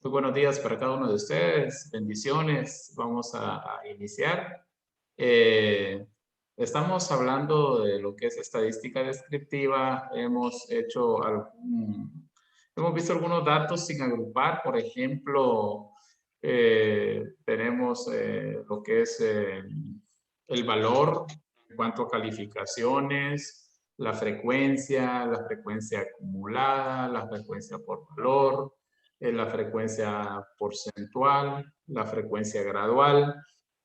Muy buenos días para cada uno de ustedes. Bendiciones. Vamos a iniciar. Eh, Estamos hablando de lo que es estadística descriptiva. Hemos visto algunos datos sin agrupar. Por ejemplo, tenemos lo que es el valor en cuanto a calificaciones, la frecuencia acumulada, la frecuencia por valor, la frecuencia porcentual, la frecuencia gradual.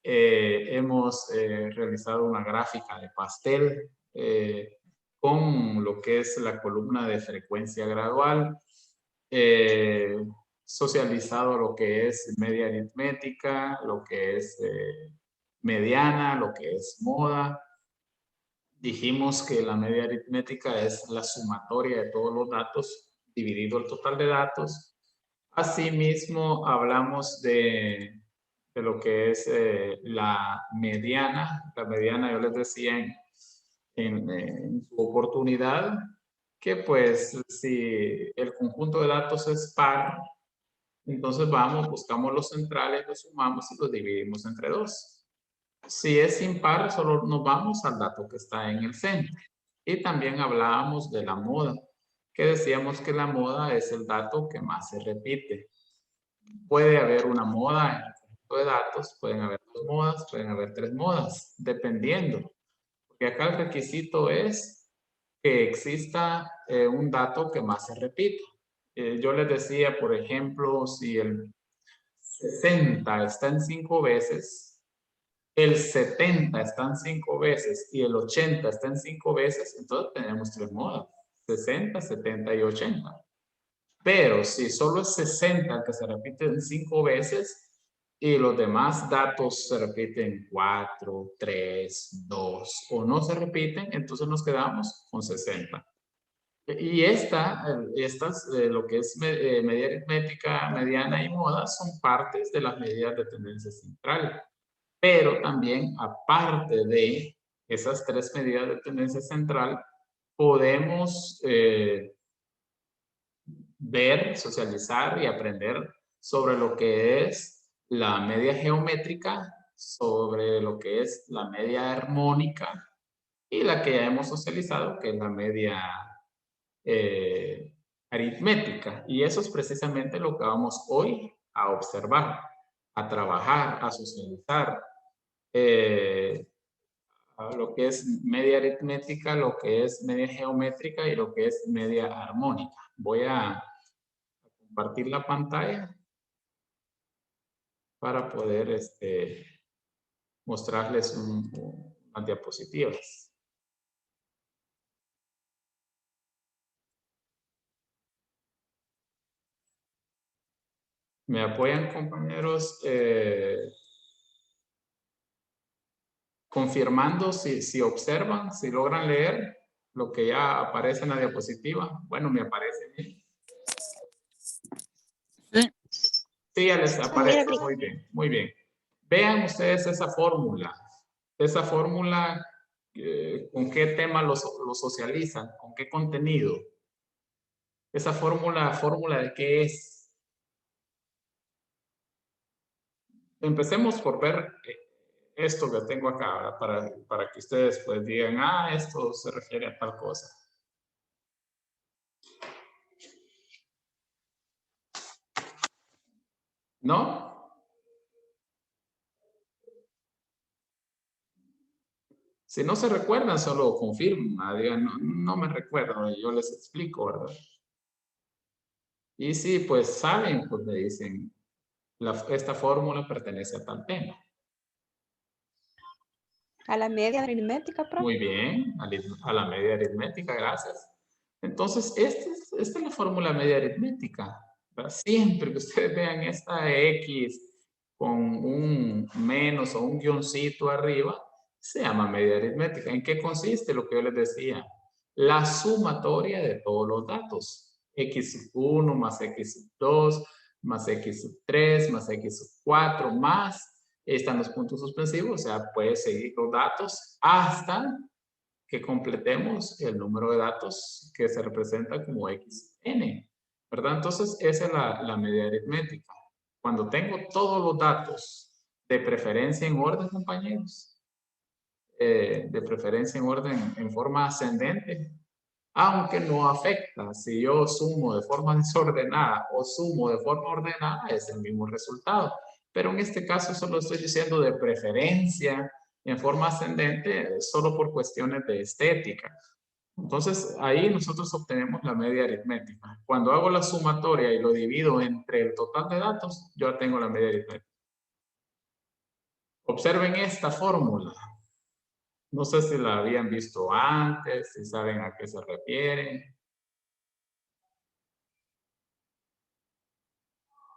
Hemos realizado una gráfica de pastel con lo que es la columna de frecuencia gradual, eh, socializado lo que es media aritmética, lo que es mediana, lo que es moda. Dijimos que la media aritmética es la sumatoria de todos los datos dividido el total de datos. Asimismo, hablamos de lo que es la mediana. La mediana, yo les decía en su oportunidad, que pues si el conjunto de datos es par, entonces buscamos los centrales, los sumamos y los dividimos entre dos. Si es impar, solo nos vamos al dato que está en el centro. Y también hablábamos de la moda, que decíamos que la moda es el dato que más se repite. Puede haber una moda en el conjunto de datos, pueden haber dos modas, pueden haber tres modas, dependiendo. Porque acá el requisito es que exista un dato que más se repita. Yo les decía, por ejemplo, si el 60 está en 5 veces, el 70 está en 5 veces y el 80 está en 5 veces, entonces tenemos tres modas, 60, 70 y 80. Pero si solo es 60 el que se repite en 5 veces y los demás datos se repiten 4, 3, 2 o no se repiten, entonces nos quedamos con 60. Y lo que es media aritmética, mediana y moda, son partes de las medidas de tendencia central. Pero también, aparte de esas tres medidas de tendencia central, podemos ver, socializar y aprender sobre lo que es la media geométrica, sobre lo que es la media armónica y la que ya hemos socializado, que es la media eh, aritmética. Y eso es precisamente lo que vamos hoy a observar, a trabajar, a socializar. Eh, a lo que es media aritmética, lo que es media geométrica y lo que es media armónica. Voy a compartir la pantalla para poder mostrarles unas diapositivas. ¿Me apoyan, compañeros? Confirmando si observan, si logran leer lo que ya aparece en la diapositiva. Bueno, me aparece bien. Sí. Sí, ya les aparece. Muy bien, muy bien. Vean ustedes esa fórmula. Esa fórmula, ¿con qué tema lo socializan? ¿Con qué contenido? Esa fórmula de qué es. Empecemos por ver esto que tengo acá, ¿verdad? Para que ustedes pues digan, esto se refiere a tal cosa. ¿No? Si no se recuerdan, solo confirman, digan, no me recuerdo, y yo les explico, ¿verdad? Y si pues saben, pues me dicen, esta fórmula pertenece a tal tema. A la media aritmética, profe. Muy bien, a la media aritmética, gracias. Entonces, esta es la fórmula media aritmética. ¿Verdad? Siempre que ustedes vean esta X con un menos o un guioncito arriba, se llama media aritmética. ¿En qué consiste lo que yo les decía? La sumatoria de todos los datos. X1 más X2 más X3 más X4 más están los puntos suspensivos, o sea, puede seguir los datos hasta que completemos el número de datos que se representa como xn. ¿verdad? Entonces, esa es la medida aritmética. Cuando tengo todos los datos de preferencia en orden, compañeros, de preferencia en orden en forma ascendente, aunque no afecta. Si yo sumo de forma desordenada o sumo de forma ordenada, es el mismo resultado. Pero en este caso solo estoy diciendo de preferencia en forma ascendente, solo por cuestiones de estética. Entonces, ahí nosotros obtenemos la media aritmética. Cuando hago la sumatoria y lo divido entre el total de datos, yo tengo la media aritmética. Observen esta fórmula. No sé si la habían visto antes, si saben a qué se refiere.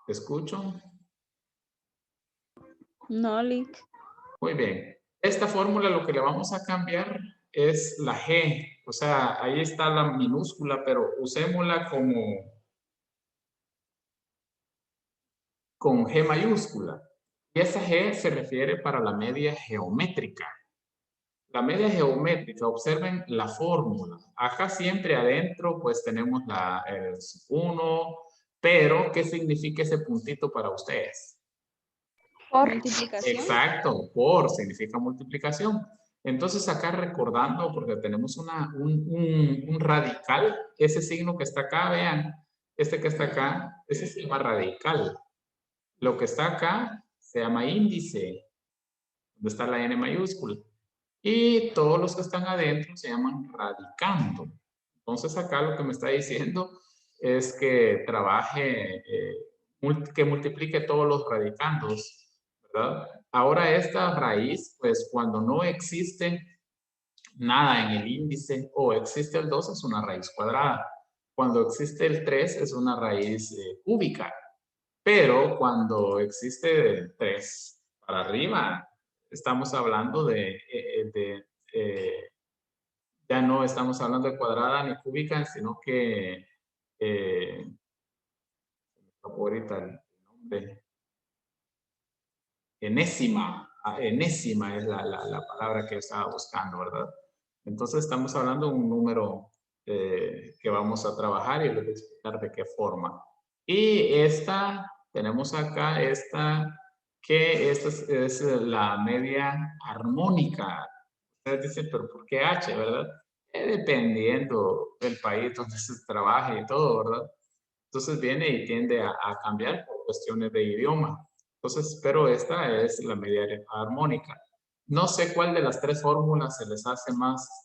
¿Te escucho? No, Lick. Muy bien. Esta fórmula lo que le vamos a cambiar es la G. O sea, ahí está la minúscula, pero usémosla como con G mayúscula. Y esa G se refiere para la media geométrica. La media geométrica, observen la fórmula. Acá siempre adentro pues tenemos el 1, pero ¿qué significa ese puntito para ustedes? Multiplicación. Exacto, por significa multiplicación. Entonces acá recordando, porque tenemos un radical, ese signo que está acá, vean, este que está acá, ese se llama radical. Lo que está acá se llama índice, donde está la N mayúscula. Y todos los que están adentro se llaman radicando. Entonces acá lo que me está diciendo es que trabaje, que multiplique todos los radicandos, ¿verdad? Ahora esta raíz, pues cuando no existe nada en el índice o existe el 2 es una raíz cuadrada. Cuando existe el 3 es una raíz cúbica. Pero cuando existe el 3 para arriba, estamos hablando ya no estamos hablando de cuadrada ni cúbica, sino que, ahorita el nombre, enésima, enésima es la palabra que estaba buscando, ¿verdad? Entonces estamos hablando de un número que vamos a trabajar y les voy a explicar de qué forma. Y esta, tenemos acá esta, que esta es la media armónica. Ustedes dicen, pero ¿por qué H, verdad? Dependiendo del país donde se trabaje y todo, ¿verdad? Entonces viene y tiende a cambiar por cuestiones de idioma. Entonces, pero esta es la media armónica. No sé cuál de las tres fórmulas se les hace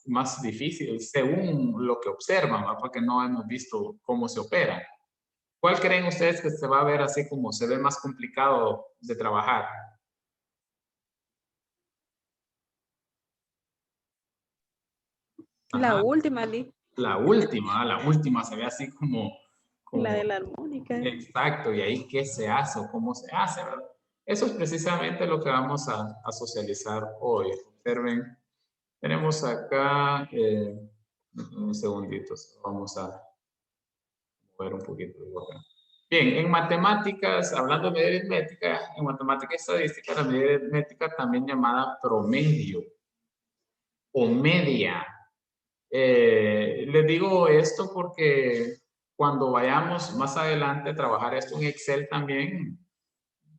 más difícil según lo que observan, ¿va? Porque no hemos visto cómo se opera. ¿Cuál creen ustedes que se va a ver así como se ve más complicado de trabajar? La Ajá, última, Lick. la última se ve así La como de la armónica. exacto, y ahí qué se hace o cómo se hace, ¿verdad? Eso es precisamente lo que vamos a socializar hoy. Observen, tenemos acá, un segundito, vamos a mover un poquito. Bien, en matemáticas, hablando de medida aritmética, en matemática y estadística, la medida aritmética también llamada promedio o media. Les digo esto porque cuando vayamos más adelante a trabajar esto en Excel también,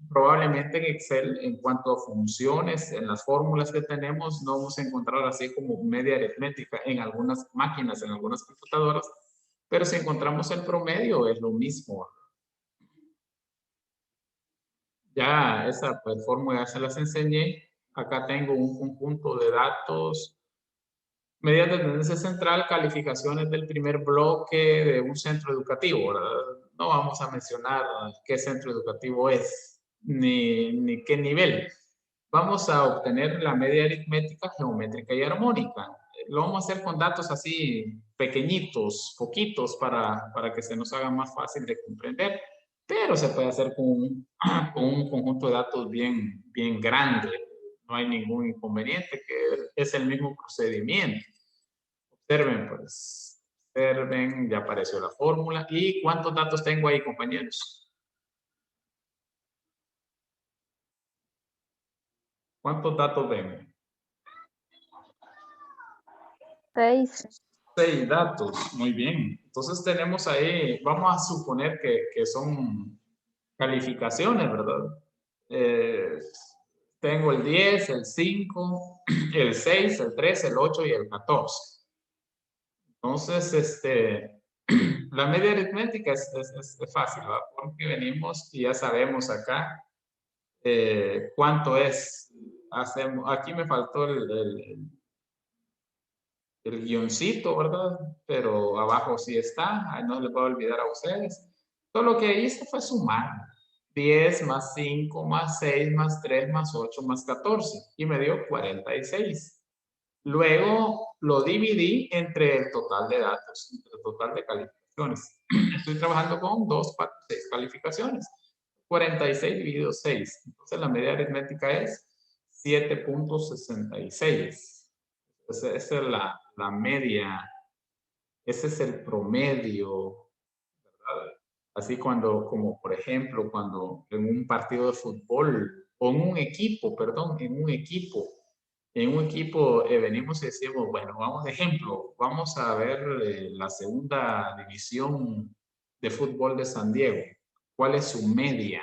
probablemente en Excel, en cuanto a funciones, en las fórmulas que tenemos, no vamos a encontrar así como media aritmética en algunas máquinas, en algunas computadoras, pero si encontramos el promedio es lo mismo. Ya esa pues, fórmula se las enseñé. Acá tengo un conjunto de datos, medidas de tendencia central, calificaciones del primer bloque de un centro educativo, ¿verdad? No vamos a mencionar qué centro educativo es, ni qué nivel. Vamos a obtener la media aritmética, geométrica y armónica. Lo vamos a hacer con datos así pequeñitos, poquitos, para que se nos haga más fácil de comprender, pero se puede hacer con un conjunto de datos bien grande. No hay ningún inconveniente, que es el mismo procedimiento. Observen, pues. Observen, ya apareció la fórmula. ¿Y cuántos datos tengo ahí, compañeros? ¿Cuántos datos ven? 6. 6 datos. Muy bien. Entonces tenemos ahí, vamos a suponer que son calificaciones, ¿verdad? Tengo el 10, el 5, el 6, el 3, el 8 y el 14. Entonces, la media aritmética es fácil, ¿verdad? Porque venimos y ya sabemos acá cuánto es. Aquí me faltó el guioncito, ¿verdad? Pero abajo sí está, ahí no le puedo olvidar a ustedes. Todo lo que hice fue sumar. 10 más 5 más 6 más 3 más 8 más 14 y me dio 46. Luego lo dividí entre el total de datos, entre el total de calificaciones. Estoy trabajando con 2 para 6 calificaciones. 46 dividido 6. Entonces la media aritmética es 7.66. Esa es la media, ese es el promedio, ¿verdad? Así como por ejemplo, cuando en un partido de fútbol, o en un equipo, perdón, en un equipo venimos y decimos, bueno, vamos de ejemplo, vamos a ver la segunda división de fútbol de San Diego. ¿Cuál es su media?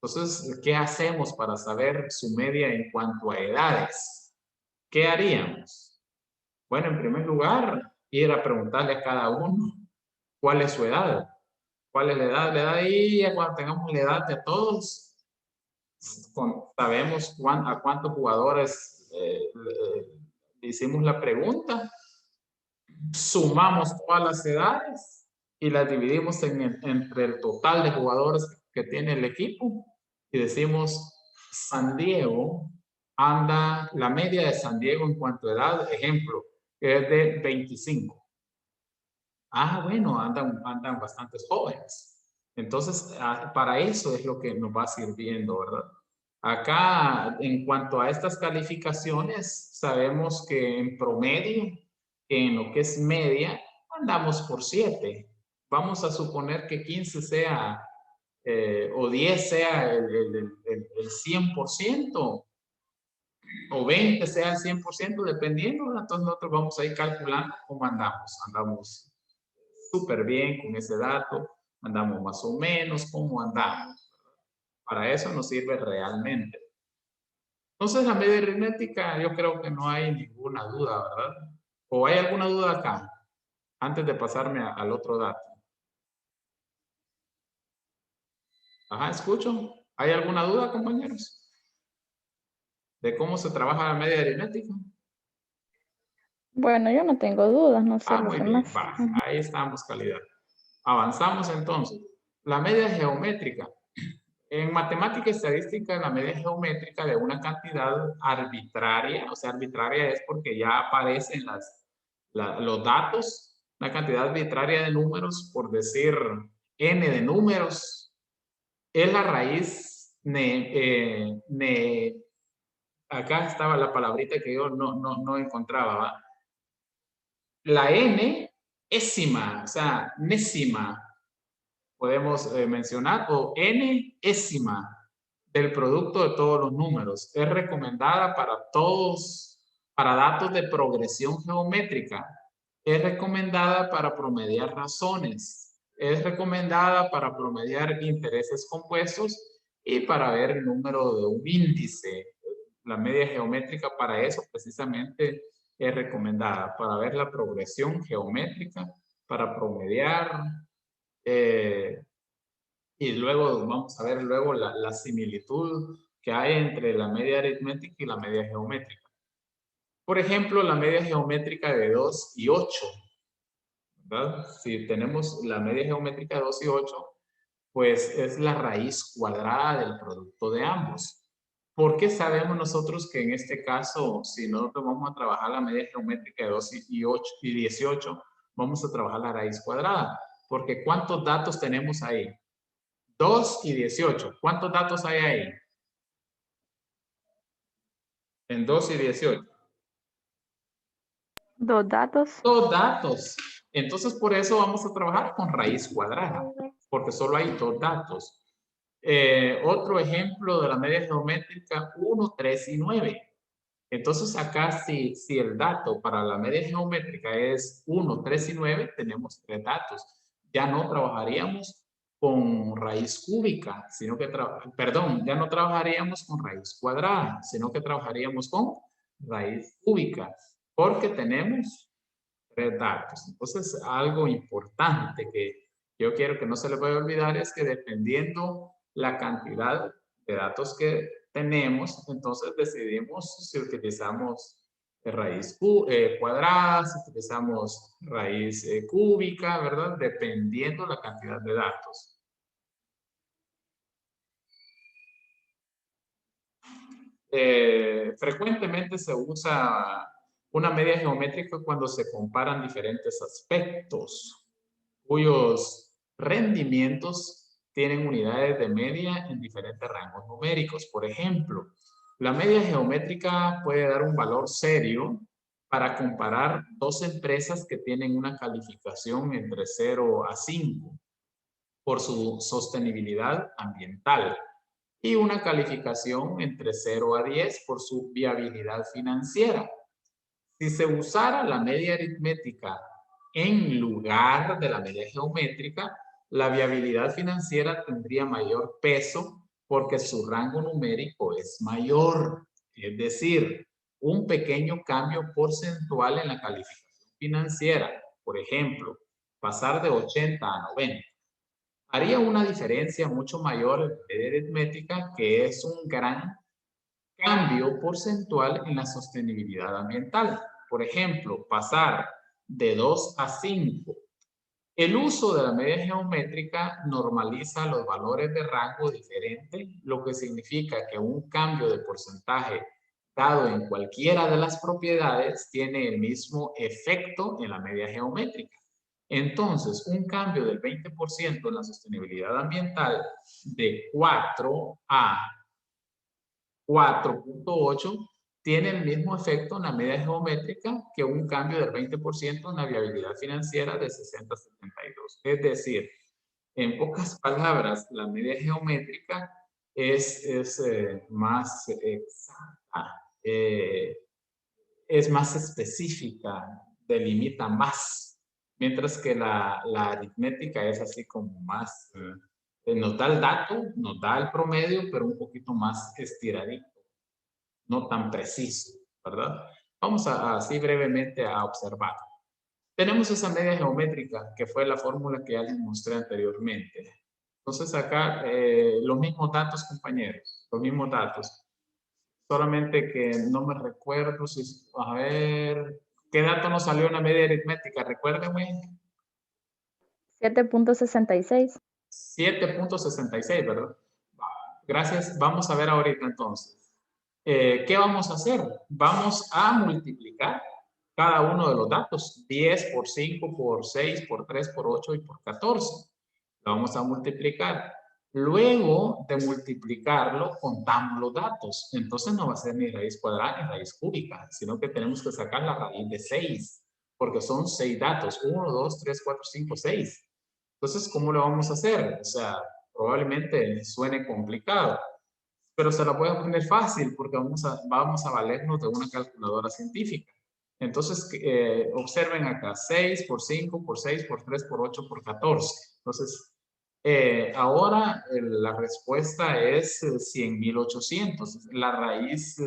Entonces, ¿qué hacemos para saber su media en cuanto a edades? ¿Qué haríamos? Bueno, en primer lugar, ir a preguntarle a cada uno cuál es su edad. ¿Cuál es la edad? La edad y ya cuando tengamos la edad de todos, sabemos a cuántos jugadores le hicimos la pregunta, sumamos todas las edades y las dividimos entre el total de jugadores que tiene el equipo y decimos San Diego anda, la media de San Diego en cuanto a edad, ejemplo, es de 25. Ah, bueno, andan bastantes jóvenes. Entonces, para eso es lo que nos va sirviendo, ¿verdad? Acá, en cuanto a estas calificaciones, sabemos que en promedio, en lo que es media, andamos por 7. Vamos a suponer que 15 sea, o 10 sea el 100%, o 20 sea el 100%, dependiendo, ¿verdad? Entonces nosotros vamos a ir calculando cómo andamos. Andamos súper bien con ese dato, andamos más o menos, ¿cómo andamos? Para eso nos sirve realmente. Entonces, la media aritmética, yo creo que no hay ninguna duda, ¿verdad? ¿O hay alguna duda acá? Antes de pasarme al otro dato. Ajá, escucho. ¿Hay alguna duda, compañeros? ¿De cómo se trabaja la media aritmética? Bueno, yo no tengo dudas, no sé los Muy bien, demás. va. Ahí estamos, calidad. Avanzamos entonces. La media geométrica. En matemática y estadística, la media geométrica de una cantidad arbitraria, o sea, arbitraria es porque ya aparecen los datos, una cantidad arbitraria de números, por decir n de números, es la raíz, acá estaba la palabrita que yo no encontraba, ¿va? La n, ésima, o sea, nésima, podemos mencionar, o n-ésima del producto de todos los números. Es recomendada para todos, para datos de progresión geométrica. Es recomendada para promediar razones. Es recomendada para promediar intereses compuestos y para ver el número de un índice. La media geométrica para eso precisamente es recomendada, para ver la progresión geométrica, para promediar, y luego vamos a ver luego la similitud que hay entre la media aritmética y la media geométrica. Por ejemplo, la media geométrica de 2 y 8, ¿verdad? Si tenemos la media geométrica de 2 y 8, pues es la raíz cuadrada del producto de ambos. ¿Por qué sabemos nosotros que en este caso, si nosotros vamos a trabajar la media geométrica de 2 y 18, vamos a trabajar la raíz cuadrada? Porque ¿cuántos datos tenemos ahí? 2 y 18. ¿Cuántos datos hay ahí? En 2 y 18. Dos datos. 2 datos. Entonces, por eso vamos a trabajar con raíz cuadrada, porque solo hay 2 datos. Otro ejemplo de la media geométrica, 1, 3 y 9. Entonces acá si el dato para la media geométrica es 1, 3 y 9, tenemos 3 datos. Ya no trabajaríamos con raíz cúbica, sino que, perdón, ya no trabajaríamos con raíz cuadrada, sino que trabajaríamos con raíz cúbica, porque tenemos 3 datos. Entonces, algo importante que yo quiero que no se les vaya a olvidar es que dependiendo la cantidad de datos que tenemos, entonces decidimos si utilizamos raíz cuadrada, si utilizamos raíz cúbica, ¿verdad? Dependiendo la cantidad de datos. Frecuentemente se usa una media geométrica cuando se comparan diferentes aspectos cuyos rendimientos tienen unidades de media en diferentes rangos numéricos. Por ejemplo, la media geométrica puede dar un valor serio para comparar dos empresas que tienen una calificación entre 0 a 5 por su sostenibilidad ambiental y una calificación entre 0 a 10 por su viabilidad financiera. Si se usara la media aritmética en lugar de la media geométrica, la viabilidad financiera tendría mayor peso porque su rango numérico es mayor. Es decir, un pequeño cambio porcentual en la calificación financiera, por ejemplo, pasar de 80 a 90, haría una diferencia mucho mayor en la media aritmética, que es un gran cambio porcentual en la sostenibilidad ambiental. Por ejemplo, pasar de 2 a 5. El uso de la media geométrica normaliza los valores de rango diferente, lo que significa que un cambio de porcentaje dado en cualquiera de las propiedades tiene el mismo efecto en la media geométrica. Entonces, un cambio del 20% en la sostenibilidad ambiental de 4 a 4.8 tiene el mismo efecto en la media geométrica que un cambio del 20% en la viabilidad financiera de 60 a 72. Es decir, en pocas palabras, la media geométrica es más exacta, es más específica, delimita más, mientras que la aritmética es así como más, nos da el dato, nos da el promedio, pero un poquito más estiradito, no tan preciso, ¿verdad? Vamos así brevemente a observar. Tenemos esa media geométrica, que fue la fórmula que ya les mostré anteriormente. Entonces acá, los mismos datos, compañeros, los mismos datos. Solamente que no me recuerdo si, a ver, ¿qué dato nos salió en la media aritmética? Recuérdenme. 7.66. 7.66, ¿verdad? Gracias. Vamos a ver ahorita entonces. ¿Qué vamos a hacer? Vamos a multiplicar cada uno de los datos. 10 por 5, por 6, por 3, por 8 y por 14. Lo vamos a multiplicar. Luego de multiplicarlo, contamos los datos. Entonces no va a ser ni raíz cuadrada ni raíz cúbica, sino que tenemos que sacar la raíz de 6, porque son 6 datos. 1, 2, 3, 4, 5, 6. Entonces, ¿cómo lo vamos a hacer? O sea, probablemente suene complicado, pero se lo voy a poner fácil porque vamos a valernos de una calculadora científica. Entonces, observen acá, 6 por 5, por 6, por 3, por 8, por 14. Entonces, ahora la respuesta es 100.800. La raíz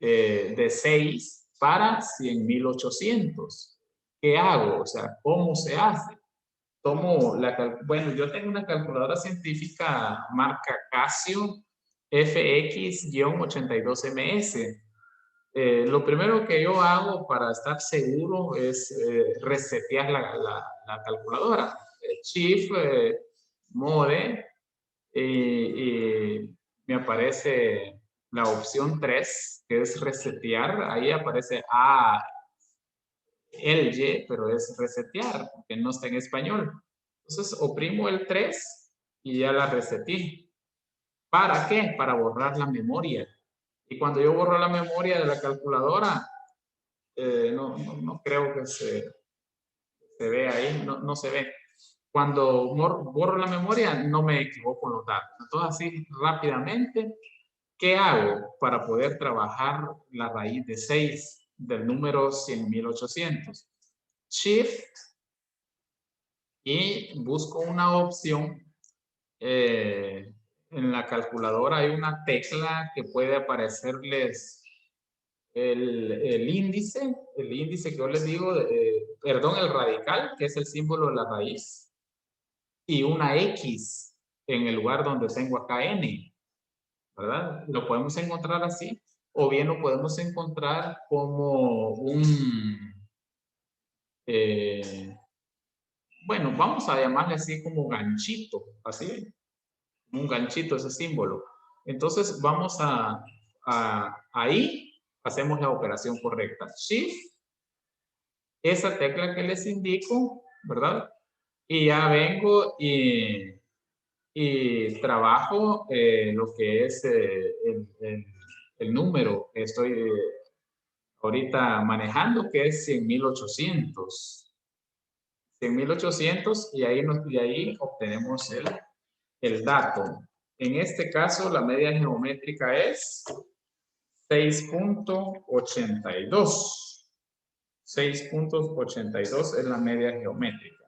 de 6 para 100.800. ¿Qué hago? O sea, ¿cómo se hace? Bueno, yo tengo una calculadora científica marca Casio FX-82MS. Lo primero que yo hago para estar seguro es resetear la calculadora. Shift, Mode, y me aparece la opción 3, que es resetear. Ahí aparece Y, pero es resetear, porque no está en español. Entonces oprimo el 3 y ya la reseté. ¿Para qué? Para borrar la memoria. Y cuando yo borro la memoria de la calculadora, no creo que se vea ahí, no se ve. Cuando borro la memoria, no me equivoco en los datos. Entonces así rápidamente ¿Qué hago para poder trabajar la raíz de 6 del número 100.800? Shift y busco una opción. En la calculadora hay una tecla que puede aparecerles el índice que yo les digo, perdón, el radical, que es el símbolo de la raíz, y una X en el lugar donde tengo acá N, ¿verdad? Lo podemos encontrar así, o bien lo podemos encontrar como bueno, vamos a llamarle así como ganchito, así, un ganchito ese símbolo. Entonces vamos ahí hacemos la operación correcta. Shift, esa tecla que les indico, ¿verdad? Y ya vengo y trabajo lo que es el número que estoy ahorita manejando, que es 100.800. 100.800 y ahí obtenemos el dato. En este caso, la media geométrica es 6.82. 6.82 es la media geométrica.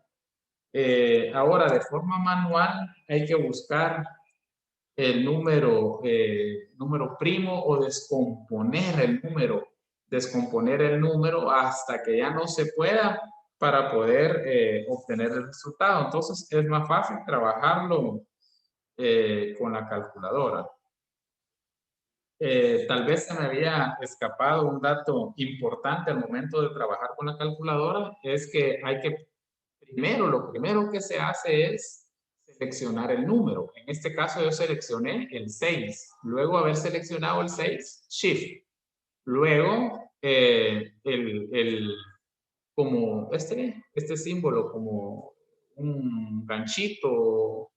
Ahora, de forma manual, hay que buscar el número primo o descomponer el número hasta que ya no se pueda para poder obtener el resultado. Entonces, es más fácil trabajarlo con la calculadora. Tal vez se me había escapado un dato importante al momento de trabajar con la calculadora, es que lo primero que se hace es seleccionar el número. En este caso yo seleccioné el 6. Luego de haber seleccionado el 6, Shift. Luego, como este símbolo, como un ganchito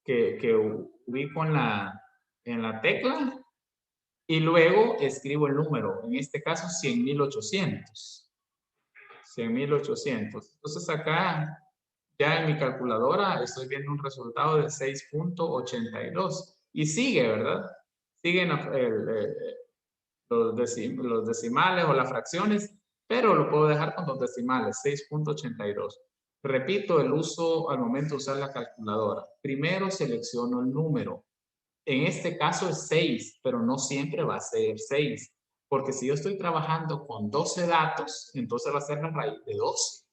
que ubico en la tecla, y luego escribo el número, en este caso 100.800. 100.800. Entonces acá, ya en mi calculadora, estoy viendo un resultado de 6.82. Y sigue, ¿verdad? Siguen los decimales o las fracciones, pero lo puedo dejar con los decimales, 6.82. Repito el uso al momento de usar la calculadora. Primero selecciono el número. En este caso es 6, pero no siempre va a ser 6. Porque si yo estoy trabajando con 12 datos, entonces va a ser la raíz de 12.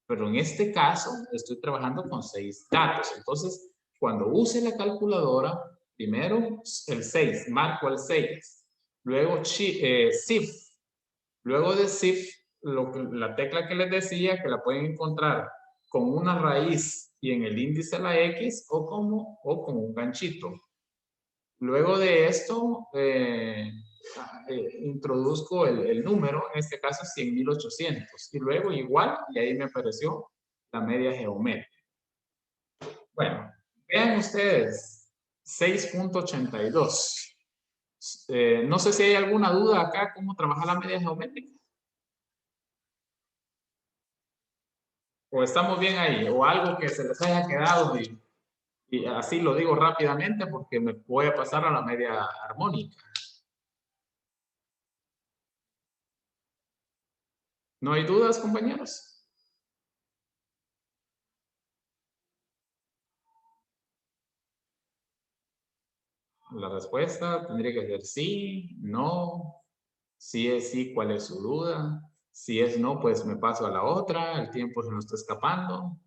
Pero en este caso estoy trabajando con 6 datos. Entonces, cuando use la calculadora, primero el 6, marco el 6. Luego Shift. Luego de Shift, la tecla que les decía que la pueden encontrar con una raíz y en el índice la X o como un ganchito. Luego de esto, introduzco el número, en este caso 100.800. Y luego igual, y ahí me apareció la media geométrica. Bueno, vean ustedes, 6.82. No sé si hay alguna duda acá, cómo trabajar la media geométrica. O estamos bien ahí, o algo que se les haya quedado y así lo digo rápidamente porque me voy a pasar a la media armónica. ¿No hay dudas, compañeros? La respuesta tendría que ser sí, no. Si es sí, ¿cuál es su duda? Si es no, pues me paso a la otra. El tiempo se nos está escapando.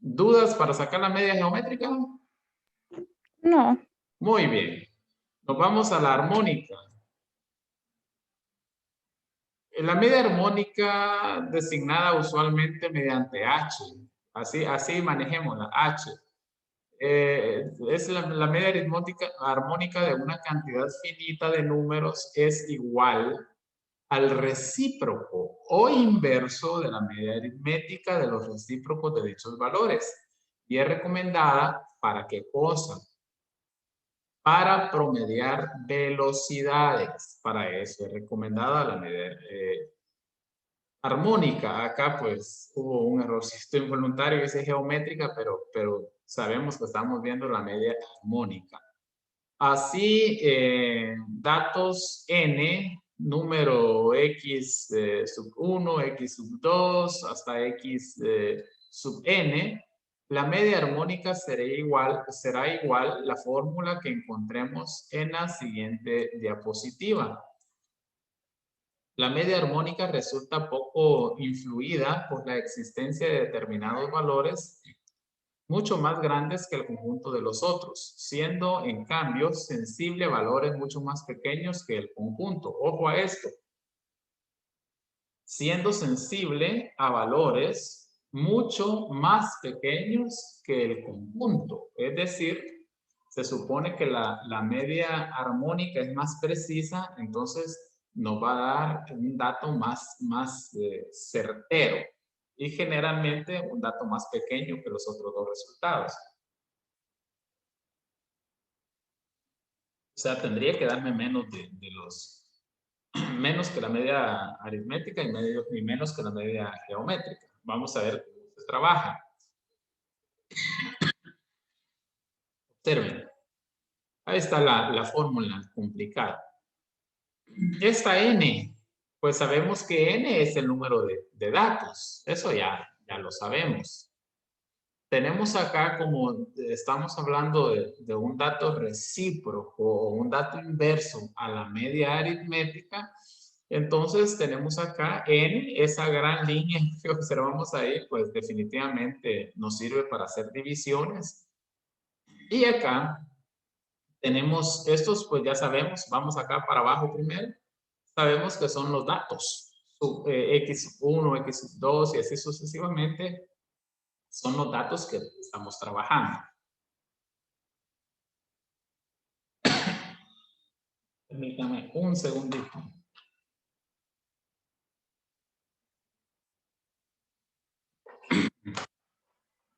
¿Dudas para sacar la media geométrica? No. Muy bien. Nos vamos a la armónica. La media armónica designada usualmente mediante H. Así manejemos la H. Es la media armónica de una cantidad finita de números es igual al recíproco o inverso de la media aritmética de los recíprocos de dichos valores. Y es recomendada ¿para qué cosa? Para promediar velocidades. Para eso es recomendada la media armónica. Acá pues hubo un errorcito involuntario que es geométrica, pero sabemos que estamos viendo la media armónica. Así, datos n, número x sub 1, x sub 2, hasta x sub n, la media armónica será igual la fórmula que encontremos en la siguiente diapositiva. La media armónica resulta poco influida por la existencia de determinados valores mucho más grandes que el conjunto de los otros, siendo en cambio sensible a valores mucho más pequeños que el conjunto. Ojo a esto. Siendo sensible a valores mucho más pequeños que el conjunto. Es decir, se supone que la media armónica es más precisa, entonces nos va a dar un dato más certero. Y generalmente un dato más pequeño que los otros dos resultados. O sea, tendría que darme menos menos que la media aritmética y menos que la media geométrica. Vamos a ver cómo se trabaja. Observen. Ahí está la fórmula complicada. Esta n, pues sabemos que n es el número de datos. Eso ya lo sabemos. Tenemos acá, como estamos hablando de un dato recíproco o un dato inverso a la media aritmética, entonces tenemos acá n, esa gran línea que observamos ahí, pues definitivamente nos sirve para hacer divisiones. Y acá tenemos estos, pues ya sabemos, vamos acá para abajo primero, sabemos que son los datos, x1, x2 y así sucesivamente. Son los datos que estamos trabajando. Permítame un segundito.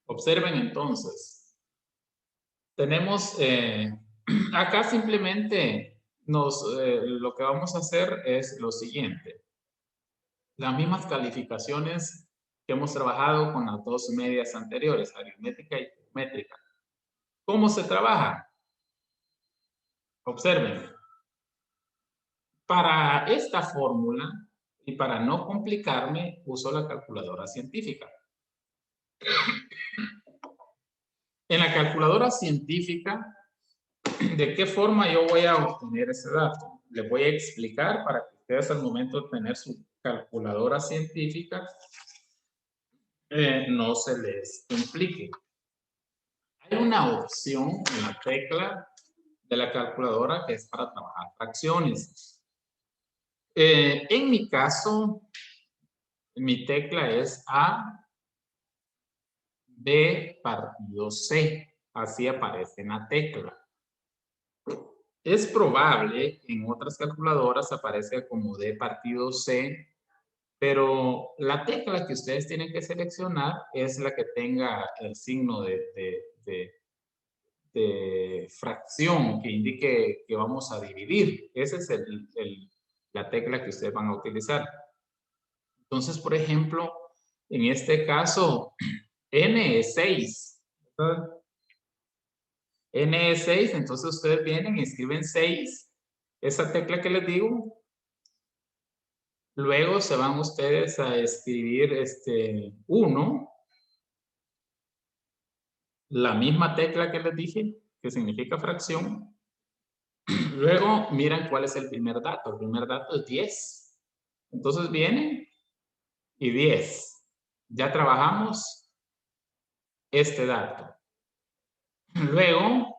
Observen entonces. Tenemos, acá simplemente lo que vamos a hacer es lo siguiente. Las mismas calificaciones que hemos trabajado con las dos medias anteriores, aritmética y geométrica. ¿Cómo se trabaja? Observen. Para esta fórmula y para no complicarme, uso la calculadora científica. En la calculadora científica, ¿de qué forma yo voy a obtener ese dato? Les voy a explicar para que ustedes al momento de tener su calculadora científica no se les complique. Hay una opción en la tecla de la calculadora que es para trabajar fracciones. En mi caso, mi tecla es A, B partido C. Así aparece en la tecla. Es probable, en otras calculadoras aparezca como D partido C, pero la tecla que ustedes tienen que seleccionar es la que tenga el signo de fracción que indique que vamos a dividir. Esa es la tecla que ustedes van a utilizar. Entonces, por ejemplo, en este caso, N es 6. ¿Verdad? N es 6, entonces ustedes vienen y escriben 6, esa tecla que les digo. Luego se van ustedes a escribir 1, la misma tecla que les dije, que significa fracción. Luego miran cuál es el primer dato. El primer dato es 10. Entonces vienen y 10. Ya trabajamos este dato. Luego,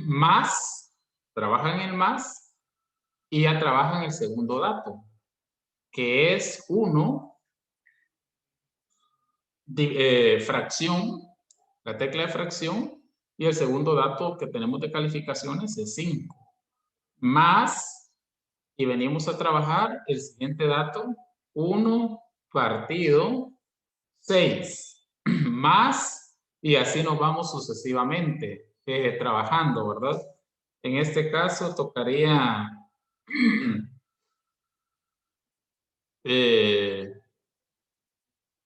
más, trabajan el más y ya trabajan el segundo dato, que es 1, fracción, la tecla de fracción, y el segundo dato que tenemos de calificaciones es 5. Más, y venimos a trabajar el siguiente dato, 1 partido 6, más, y así nos vamos sucesivamente trabajando, ¿verdad? En este caso tocaría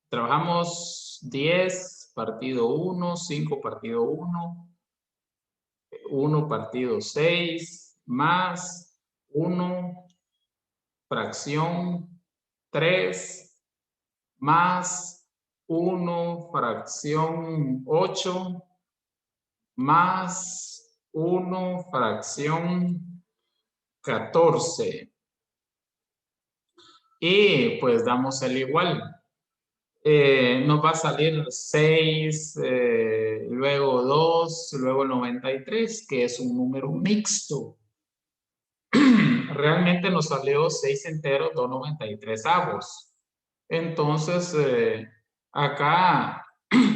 trabajamos 10 partido 1, 5 partido 1, 1 partido 6, más 1 fracción 3, más 1 fracción 8, más 1 fracción 14. Y pues damos el igual. Nos va a salir 6, luego 2, luego 93, que es un número mixto. Realmente nos salió 6 enteros, 2,93 avos. Entonces, acá,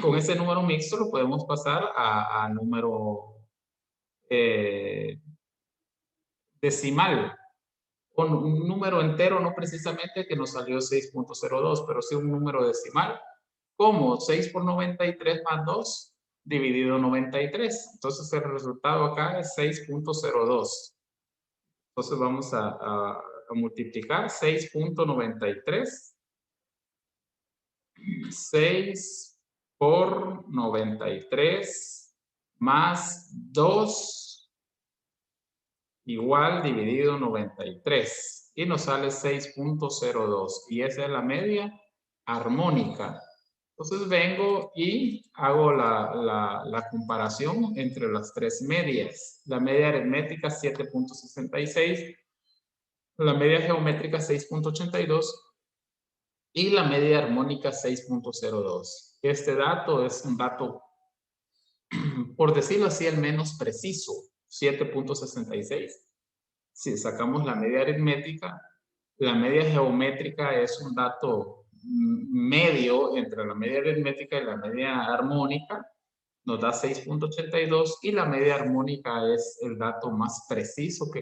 con ese número mixto lo podemos pasar a número decimal. Con un número entero, no precisamente que nos salió 6.02, pero sí un número decimal, como 6 por 93 más 2 dividido 93. Entonces el resultado acá es 6.02. Entonces vamos a multiplicar 6.93. 6 por 93 más 2 igual dividido 93 y nos sale 6.02 y esa es la media armónica. Entonces vengo y hago la comparación entre las tres medias. La media aritmética 7.66, la media geométrica 6.82 y la media armónica 6.02. Este dato es un dato, por decirlo así, el menos preciso. 7.66. Si sacamos la media aritmética, la media geométrica es un dato medio entre la media aritmética y la media armónica, nos da 6.82 y la media armónica es el dato más preciso que